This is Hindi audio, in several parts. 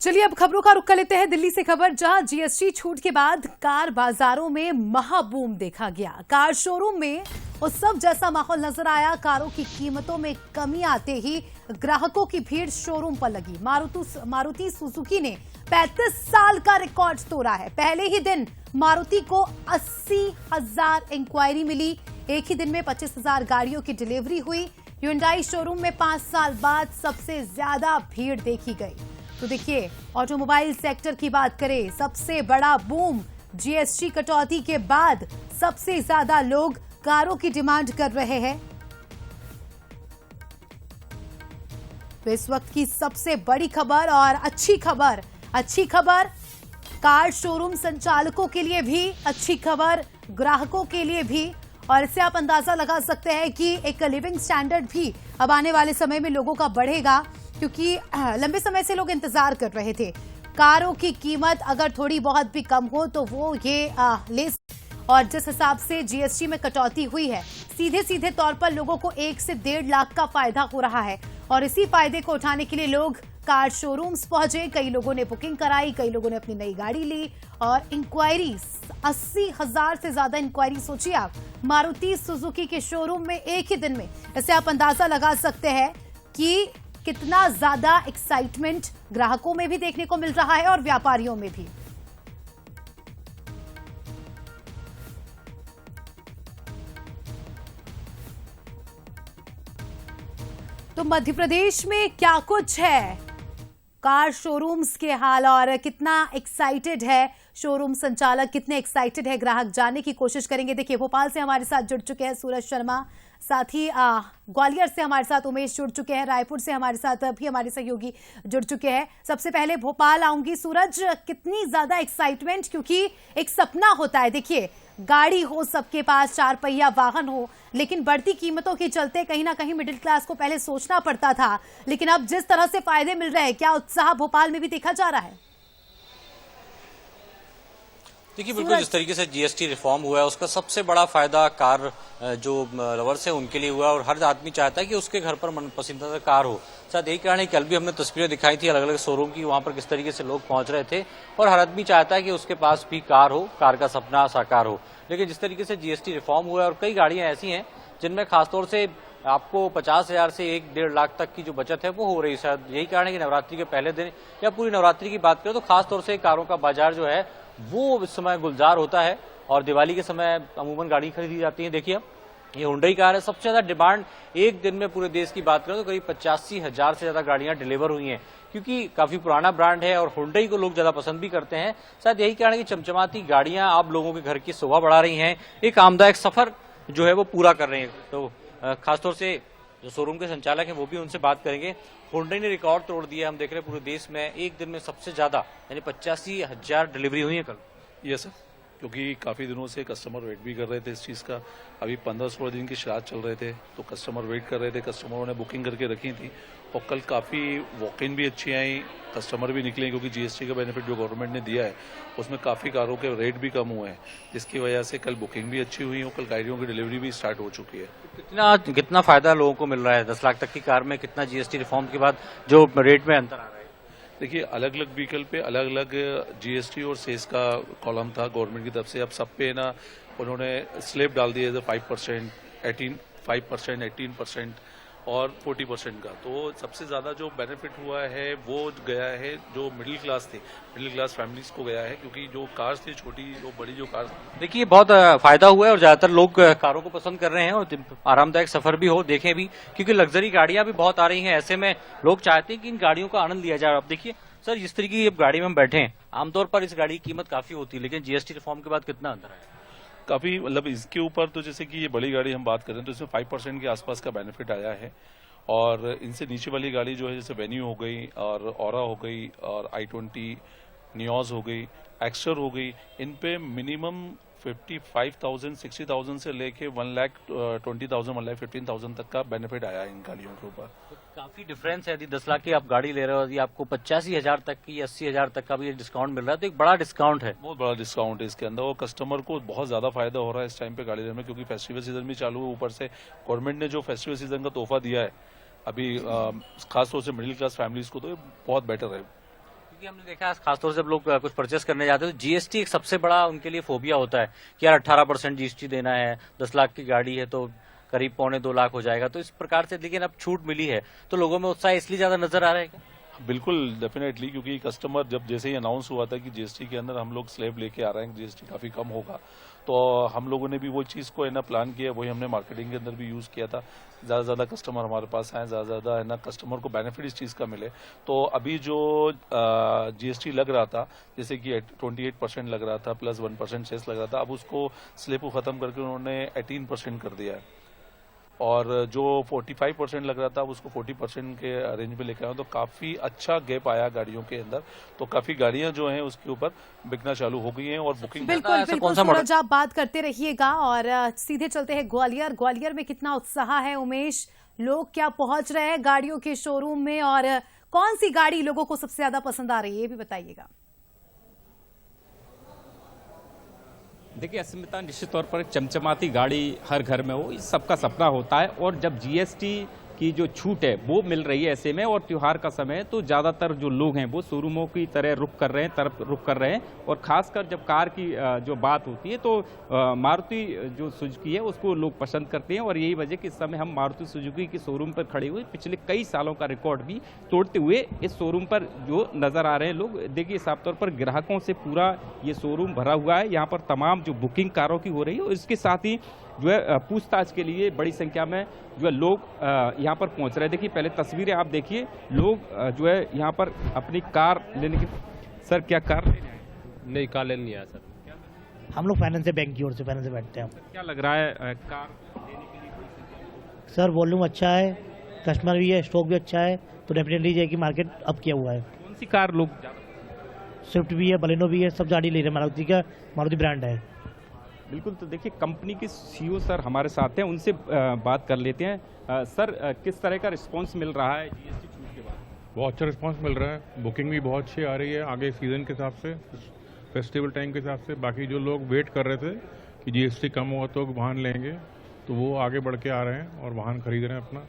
चलिए अब खबरों का रुख कर लेते हैं दिल्ली से खबर, जहां जीएसटी छूट के बाद कार बाजारों में महाबूम देखा गया। कार शोरूम में उत्सव जैसा माहौल नजर आया। कारों की कीमतों में कमी आते ही ग्राहकों की भीड़ शोरूम पर लगी। मारुति सुजुकी ने 35 साल का रिकॉर्ड तोड़ा है। पहले ही दिन मारुति को 80,000 इंक्वायरी मिली। एक ही दिन में 25,000 गाड़ियों की डिलीवरी हुई। ह्युंडई शोरूम में 5 साल बाद सबसे ज्यादा भीड़ देखी गई। तो देखिए, ऑटोमोबाइल सेक्टर की बात करें, सबसे बड़ा बूम जीएसटी कटौती के बाद सबसे ज्यादा लोग कारों की डिमांड कर रहे हैं। तो इस वक्त की सबसे बड़ी खबर और अच्छी खबर कार शोरूम संचालकों के लिए भी, अच्छी खबर ग्राहकों के लिए भी। और इससे आप अंदाजा लगा सकते हैं कि एक लिविंग स्टैंडर्ड भी अब आने वाले समय में लोगों का बढ़ेगा, क्योंकि लंबे समय से लोग इंतजार कर रहे थे। कारों की कीमत अगर थोड़ी बहुत भी कम हो तो वो ये ले, और जिस हिसाब से जीएसटी में कटौती हुई है, सीधे तौर पर लोगों को 1 से 1.5 लाख का फायदा हो रहा है। और इसी फायदे को उठाने के लिए लोग कार शोरूम्स पहुंचे। कई लोगों ने बुकिंग कराई, कई लोगों ने अपनी नई गाड़ी ली। और इंक्वायरी 80,000 से ज्यादा इंक्वायरी, सोचिए आप, मारुति सुजुकी के शोरूम में एक ही दिन में। इससे आप अंदाजा लगा सकते हैं कि कितना ज्यादा एक्साइटमेंट ग्राहकों में भी देखने को मिल रहा है और व्यापारियों में भी। तो मध्य प्रदेश में क्या कुछ है कार शोरूम्स के हाल, और कितना एक्साइटेड है शोरूम संचालक, कितने एक्साइटेड है ग्राहक, जानने की कोशिश करेंगे। देखिए, भोपाल से हमारे साथ जुड़ चुके हैं सूरज शर्मा, साथ ही ग्वालियर से हमारे साथ उमेश जुड़ चुके हैं, रायपुर से हमारे साथ भी हमारे सहयोगी जुड़ चुके हैं। सबसे पहले भोपाल आऊंगी। सूरज, कितनी ज्यादा एक्साइटमेंट, क्योंकि एक सपना होता है, देखिए, गाड़ी हो सबके पास, 4 पहिया वाहन हो, लेकिन बढ़ती कीमतों के चलते कहीं ना कहीं मिडिल क्लास को पहले सोचना पड़ता था। लेकिन अब जिस तरह से फायदे मिल रहे हैं, क्या उत्साह भोपाल में भी देखा जा रहा है? देखिए, बिल्कुल जिस तरीके से जीएसटी रिफॉर्म हुआ है उसका सबसे बड़ा फायदा कार जो लवर्स है उनके लिए हुआ है, और हर आदमी चाहता है कि उसके घर पर मनपसंदीदा कार हो। शायद यही कारण है, कल भी हमने तस्वीरें दिखाई थी अलग अलग शोरूम की, वहां पर किस तरीके से लोग पहुंच रहे थे, और हर आदमी चाहता है कि उसके पास भी कार हो, कार का सपना साकार हो। लेकिन जिस तरीके से जीएसटी रिफॉर्म हुआ है, और कई गाड़ियां ऐसी हैं जिनमें खासतौर से आपको 50,000 से 1-1.5 लाख तक की जो बचत है वो हो रही है। शायद यही कारण है कि नवरात्रि के पहले दिन या पूरी नवरात्रि की बात करें तो खासतौर से कारों का बाजार जो है वो इस समय गुलजार होता है, और दिवाली के समय अमूमन गाड़ी खरीदी जाती है। देखिए, ये हुंडई कार है, सबसे ज्यादा डिमांड एक दिन में पूरे देश की बात करें तो करीब 85,000 से ज्यादा गाड़ियां डिलीवर हुई हैं, क्योंकि काफी पुराना ब्रांड है और हुंडई को लोग ज्यादा पसंद भी करते हैं। शायद यही कारण है कि चमचमाती गाड़ियां आप लोगों के घर की शोभा बढ़ा रही हैं, एक आमदायक सफर जो है वो पूरा कर रहे हैं। तो खासतौर से जो शोरूम के संचालक हैं वो भी उनसे बात करेंगे। हुंडई ने रिकॉर्ड तोड़ दिया, हम देख रहे हैं पूरे देश में एक दिन में सबसे ज्यादा यानी 85,000 डिलीवरी हुई है कल। यस सर, क्योंकि काफ़ी दिनों से कस्टमर वेट भी कर रहे थे इस चीज़ का। अभी 15-16 दिन की श्राद्ध चल रहे थे तो कस्टमर वेट कर रहे थे, कस्टमरों ने बुकिंग करके रखी थी, और कल काफ़ी वॉक इन भी अच्छी आई, कस्टमर भी निकले, क्योंकि जीएसटी का बेनिफिट जो गवर्नमेंट ने दिया है उसमें काफ़ी कारों के रेट भी कम हुए हैं, जिसकी वजह से कल बुकिंग भी अच्छी हुई और कल गाड़ियों की डिलीवरी भी स्टार्ट हो चुकी है। कितना फायदा लोगों को मिल रहा है 10 लाख तक की कार में? कितना जीएसटी रिफॉर्म के बाद जो रेट में अंतर आ रहा है? देखिए, अलग अलग व्हीकल पे अलग अलग जीएसटी और सेस का कॉलम था गवर्नमेंट की तरफ से। अब सब पे ना उन्होंने स्लैब डाल दिया 5%, 18% और 40% का। तो सबसे ज्यादा जो बेनिफिट हुआ है वो गया है जो मिडिल क्लास थे, मिडिल क्लास फैमिलीज को गया है, क्योंकि जो कार्स थी छोटी जो बड़ी जो कार्स, देखिए बहुत फायदा हुआ है और ज्यादातर लोग कारों को पसंद कर रहे हैं, और आरामदायक सफर भी हो, देखें भी, क्योंकि लग्जरी गाड़ियां भी बहुत आ रही हैं। ऐसे में लोग चाहते हैं कि इन गाड़ियों का आनंद लिया जाए। अब देखिए सर, जिस तरीके की गाड़ी में हम बैठे हैं, आमतौर पर इस गाड़ी की कीमत काफी होती है, लेकिन जीएसटी रिफॉर्म के बाद कितना अंतर है? काफी, मतलब इसके ऊपर तो जैसे कि ये बड़ी गाड़ी हम बात करें तो इसमें 5% के आसपास का बेनिफिट आया है, और इनसे नीचे वाली गाड़ी जो है जैसे वेन्यू हो गई और ऑरा हो गई और i20 नियोज हो गई, एक्स्टर हो गई, इन पे मिनिमम 55,000 60,000 से लेके 1,20,000 1,15,000 तक का बेनिफिट आया है इन गाड़ियों के ऊपर। तो काफी डिफरेंस है। यदि 10 लाख की आप गाड़ी ले रहे हो, यदि आपको 85,000 तक की 80,000 तक का भी डिस्काउंट मिल रहा है, तो एक बड़ा डिस्काउंट है, बहुत बड़ा डिस्काउंट है इसके अंदर, और कस्टमर को बहुत ज्यादा फायदा हो रहा है इस टाइम पे गाड़ी लेने में, क्योंकि फेस्टिवल सीजन भी चालू है। ऊपर से गवर्नमेंट ने जो फेस्टिवल सीजन का तोहफा दिया है अभी खासतौर से मिडिल क्लास फैमिलीज को, तो ये बहुत बेटर है। कि हमने देखा है खासतौर से जब लोग कुछ परचेस करने जाते हैं तो जीएसटी एक सबसे बड़ा उनके लिए फोबिया होता है कि यार 18% जीएसटी देना है, 10 लाख की गाड़ी है तो करीब 1.25-2 लाख हो जाएगा। तो इस प्रकार से लेकिन अब छूट मिली है तो लोगों में उत्साह इसलिए ज्यादा नजर आ रहा है क्या? बिल्कुल डेफिनेटली, क्योंकि कस्टमर जब जैसे ही अनाउंस हुआ था कि जीएसटी के अंदर हम लोग स्लैब लेके आ रहे हैं, जीएसटी काफी कम होगा, तो हम लोगों ने भी वो चीज को है ना प्लान किया, वही हमने मार्केटिंग के अंदर भी यूज किया था। ज्यादा से ज्यादा कस्टमर हमारे पास आए, ज्यादा से ज्यादा है ना कस्टमर को बेनिफिट इस चीज का मिले। तो अभी जो जीएसटी लग रहा था, जैसे कि 28% लग रहा था प्लस 1% सेस लग रहा था, अब उसको स्लैब को खत्म करके उन्होंने 18% कर दिया है। और जो 45% लग रहा था उसको 40% के रेंज में लेकर आया, तो काफी अच्छा गैप आया गाड़ियों के अंदर। तो काफी गाड़ियां जो हैं उसके ऊपर बिकना चालू हो गई हैं और बुकिंग बिल्कुल बिल्कुल सूरज, आप बात करते रहिएगा और सीधे चलते हैं ग्वालियर। ग्वालियर में कितना उत्साह है उमेश, लोग क्या पहुंच रहे हैं गाड़ियों के शोरूम में और कौन सी गाड़ी लोगों को सबसे ज्यादा पसंद आ रही है, ये भी बताइएगा। देखिए अस्मिता, निश्चित तौर पर चमचमाती गाड़ी हर घर में हो, इस सबका सपना होता है। और जब जीएसटी की जो छूट है वो मिल रही है ऐसे में और त्योहार का समय है, तो ज़्यादातर जो लोग हैं वो शोरूमों की तरफ रुख कर रहे हैं। और खासकर जब कार की जो बात होती है तो मारुति जो सुजुकी है उसको लोग पसंद करते हैं। और यही वजह कि इस समय हम मारुति सुजुकी के शोरूम पर खड़े हुए पिछले कई सालों का रिकॉर्ड भी तोड़ते हुए इस शोरूम पर जो नज़र आ रहे हैं लोग। देखिए साफ तौर पर ग्राहकों से पूरा ये शोरूम भरा हुआ है, यहाँ पर तमाम जो बुकिंग कारों की हो रही है और इसके साथ ही जो है पूछताछ के लिए बड़ी संख्या में जो है लोग यहाँ पर पहुँच रहे हैं। देखिए पहले तस्वीरें आप देखिए, लोग जो है यहाँ पर अपनी कार लेने की। सर क्या कार लेने आए? नहीं, कार लेने नहीं आया सर। हम लोग फाइनेंस से, बैंक की ओर से फाइनेंस से बैठते हैं। क्या लग रहा है कार लेने के लिए? सर वॉल्यूम अच्छा है, कस्टमर भी है, स्टॉक भी अच्छा है, तो डेफिनेटली है कि मार्केट अप किया हुआ है। कौन सी कार लोग ज़्यादा? स्विफ्ट भी है, बलेनो भी है, सब गाड़ी ले रहे हैं। मारुति का, मारुति ब्रांड है। बिल्कुल, तो देखिए कंपनी के सीईओ सर हमारे साथ हैं, उनसे बात कर लेते हैं। सर किस तरह का रिस्पांस मिल रहा है जीएसटी छूट के बाद? बहुत अच्छा रिस्पांस मिल रहा है, बुकिंग भी बहुत अच्छी आ रही है आगे सीजन के हिसाब से, फेस्टिवल टाइम के हिसाब से। बाकी जो लोग वेट कर रहे थे कि जीएसटी कम हुआ तो वाहन लेंगे, तो वो आगे बढ़ के आ रहे हैं और वाहन खरीद रहे हैं अपना।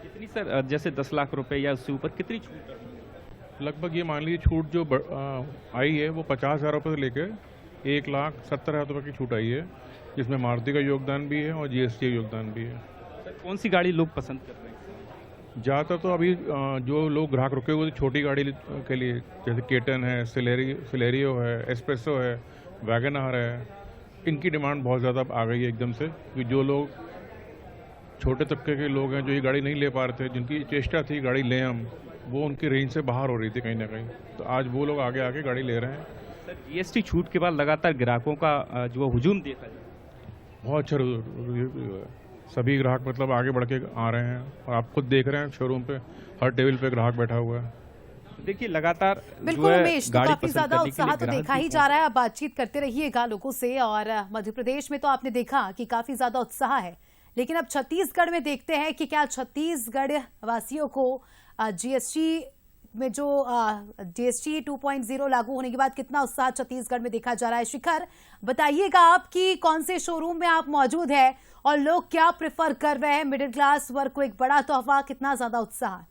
कितनी सर, जैसे 10 लाख रुपए या उससे ऊपर कितनी छूट है? लगभग ये मान लीजिए छूट जो आई है वो 50,000 रुपये से लेकर 1,70,000 रुपये की छूट आई है, जिसमें मारुति का योगदान भी है और जीएसटी का योगदान भी है। सर कौन सी गाड़ी लोग पसंद कर रहे हैं? ज़्यादातर तो अभी जो लोग ग्राहक रुके हुए छोटी गाड़ी के लिए, जैसे केटन है, सिलेरियो है, एस्प्रेसो है, वैगन आर है, इनकी डिमांड बहुत ज़्यादा आ गई है एकदम से। क्योंकि जो लोग छोटे तबके के लोग हैं जो ये गाड़ी नहीं ले पा रहे थे, जिनकी चेष्टा थी गाड़ी लें हम, वो उनकी रेंज से बाहर हो रही थी कहीं ना कहीं, तो आज वो लोग आगे आके गाड़ी ले रहे हैं। सर जीएसटी छूट के बाद लगातार ग्राहकों का जो हुजूम देखा जाए, बहुत अच्छा सभी ग्राहक मतलब आगे बढ़ के आ रहे हैं और आप खुद देख रहे हैं शोरूम पे हर टेबल पे ग्राहक बैठा हुआ है। देखिए लगातार बिल्कुल उमेश, तो काफी ज्यादा उत्साह तो देखा ही जा रहा है। आप बातचीत करते रहिएगा लोगों से। और मध्य प्रदेश में तो आपने देखा कि काफी ज्यादा उत्साह है, लेकिन अब छत्तीसगढ़ में देखते हैं कि क्या छत्तीसगढ़ वासियों को जीएसटी में जो जीएसटी 2.0 लागू होने के बाद कितना उत्साह छत्तीसगढ़ में देखा जा रहा है। शिखर, बताइएगा आप कि कौन से शोरूम में आप मौजूद है और लोग क्या प्रेफर कर रहे हैं? मिडिल क्लास वर्ग को एक बड़ा तोहफा, कितना ज्यादा उत्साह?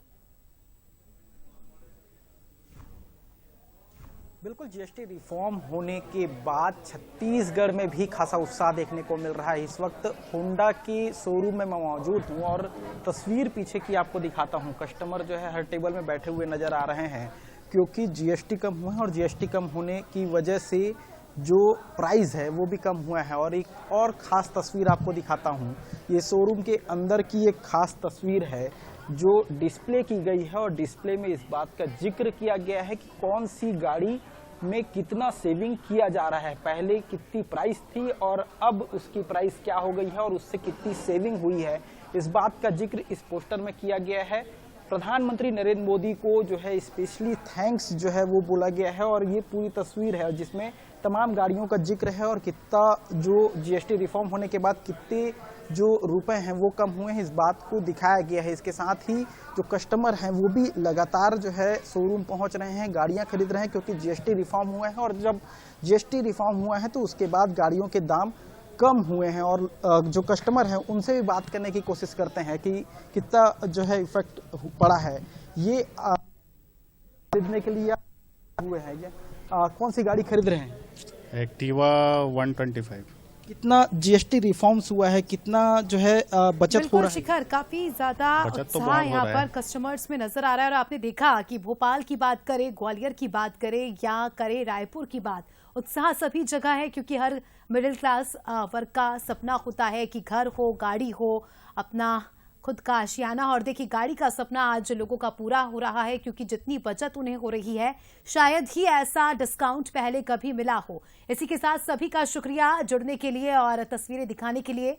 बिल्कुल, जीएसटी रिफॉर्म होने के बाद छत्तीसगढ़ में भी खासा उत्साह देखने को मिल रहा है। इस वक्त होंडा के शोरूम में मैं मौजूद हूं और तस्वीर पीछे की आपको दिखाता हूं। कस्टमर जो है हर टेबल में बैठे हुए नजर आ रहे हैं, क्योंकि जीएसटी कम हुआ है और जीएसटी कम होने की वजह से जो प्राइस है वो भी कम हुआ है। और एक और ख़ास तस्वीर आपको दिखाता हूं, ये शोरूम के अंदर की एक ख़ास तस्वीर है जो डिस्प्ले की गई है और डिस्प्ले में इस बात का जिक्र किया गया है कि कौन सी गाड़ी में कितना सेविंग किया जा रहा है, पहले कितनी प्राइस थी और अब उसकी प्राइस क्या हो गई है और उससे कितनी सेविंग हुई है। इस बात का जिक्र इस पोस्टर में किया गया है। प्रधानमंत्री नरेंद्र मोदी को जो है स्पेशली थैंक्स जो है वो बोला गया है और ये पूरी तस्वीर है जिसमें तमाम गाड़ियों का जिक्र है और कितना जो जीएसटी रिफॉर्म होने के बाद कितने जो रुपए हैं वो कम हुए हैं, इस बात को दिखाया गया है। इसके साथ ही जो कस्टमर हैं वो भी लगातार जो है शोरूम पहुंच रहे हैं, गाड़ियां खरीद रहे हैं, क्योंकि जीएसटी रिफॉर्म हुआ है और जब जीएसटी रिफॉर्म हुआ है तो उसके बाद गाड़ियों के दाम कम हुए हैं। और जो कस्टमर हैं उनसे भी बात करने की कोशिश करते हैं कि कितना जो है इफेक्ट पड़ा है ये खरीदने के लिए। हुए हैं ये कौन सी गाड़ी खरीद रहे हैं? एक्टिवा 125। कितना जीएसटी रिफॉर्म्स हुआ है, कितना जो है बचत हो बिल्कुल रहा है? शिखर, काफी ज्यादा बचत तो उत्साह बहुत हो यहाँ रहा है। पर कस्टमर्स में नजर आ रहा है। और आपने देखा कि भोपाल की बात करें, ग्वालियर की बात करें या करें रायपुर की बात, उत्साह सभी जगह है, क्योंकि हर मिडिल क्लास वर्ग का सपना होता है कि घर हो, गाड़ी हो, अपना खुद का आशियाना। और देखिए, गाड़ी का सपना आज लोगों का पूरा हो रहा है, क्योंकि जितनी बचत उन्हें हो रही है, शायद ही ऐसा डिस्काउंट पहले कभी मिला हो। इसी के साथ सभी का शुक्रिया जुड़ने के लिए और तस्वीरें दिखाने के लिए।